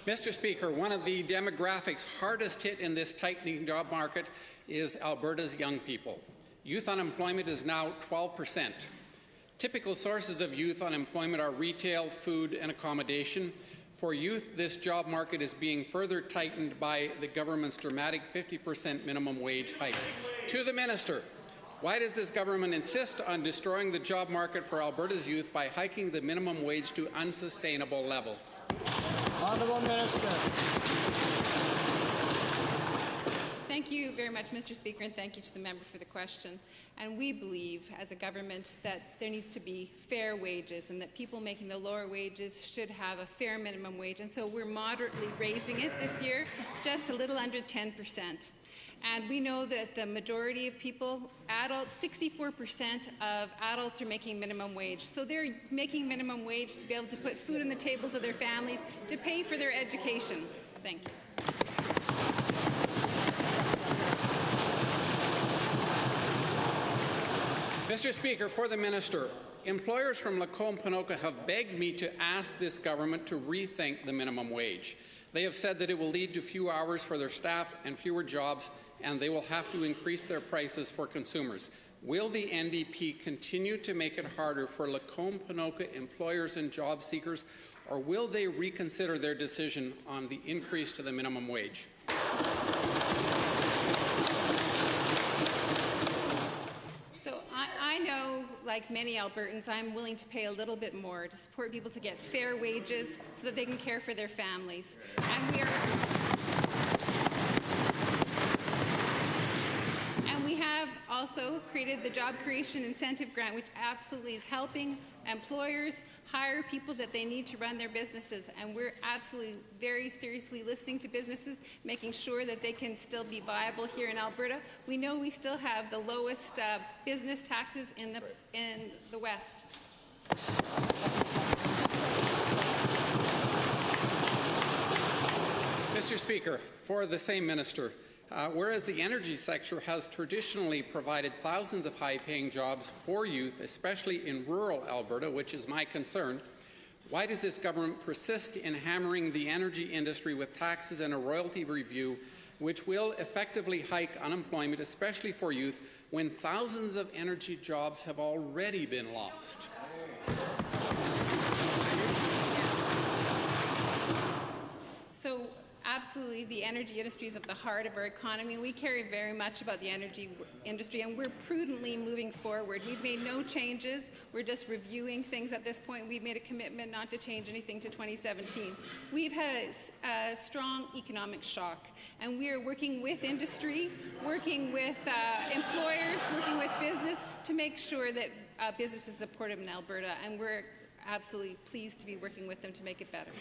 Mr. Speaker, one of the demographics hardest hit in this tightening job market is Alberta's young people. Youth unemployment is now 12%. Typical sources of youth unemployment are retail, food and accommodation. For youth, this job market is being further tightened by the government's dramatic 50% minimum wage hike. To the Minister, why does this government insist on destroying the job market for Alberta's youth by hiking the minimum wage to unsustainable levels? Honourable Minister. Thank you very much, Mr. Speaker, and thank you to the member for the question. And we believe, as a government, that there needs to be fair wages and that people making the lower wages should have a fair minimum wage. And so we're moderately raising it this year, just a little under 10%. And we know that the majority of people, adults, 64% of adults are making minimum wage. So they're making minimum wage to be able to put food on the tables of their families, to pay for their education. Thank you. Mr. Speaker, for the Minister, employers from Lacombe-Ponoka have begged me to ask this government to rethink the minimum wage. They have said that it will lead to fewer hours for their staff and fewer jobs, and they will have to increase their prices for consumers. Will the NDP continue to make it harder for Lacombe-Ponoka employers and job seekers, or will they reconsider their decision on the increase to the minimum wage? I know, like many Albertans, I'm willing to pay a little bit more to support people to get fair wages so that they can care for their families. And we have also created the Job Creation Incentive Grant, which absolutely is helping employers hire people that they need to run their businesses. And we're absolutely very seriously listening to businesses, making sure that they can still be viable here in Alberta. We know we still have the lowest business taxes in the West. Mr. Speaker, for the same minister, whereas the energy sector has traditionally provided thousands of high-paying jobs for youth, especially in rural Alberta, which is my concern, why does this government persist in hammering the energy industry with taxes and a royalty review which will effectively hike unemployment, especially for youth, when thousands of energy jobs have already been lost? So, absolutely, the energy industry is at the heart of our economy. We care very much about the energy industry, and we're prudently moving forward. We've made no changes. We're just reviewing things at this point. We've made a commitment not to change anything to 2017. We've had a strong economic shock, and we are working with industry, working with employers, working with business to make sure that business is supportive in Alberta, and we're absolutely pleased to be working with them to make it better.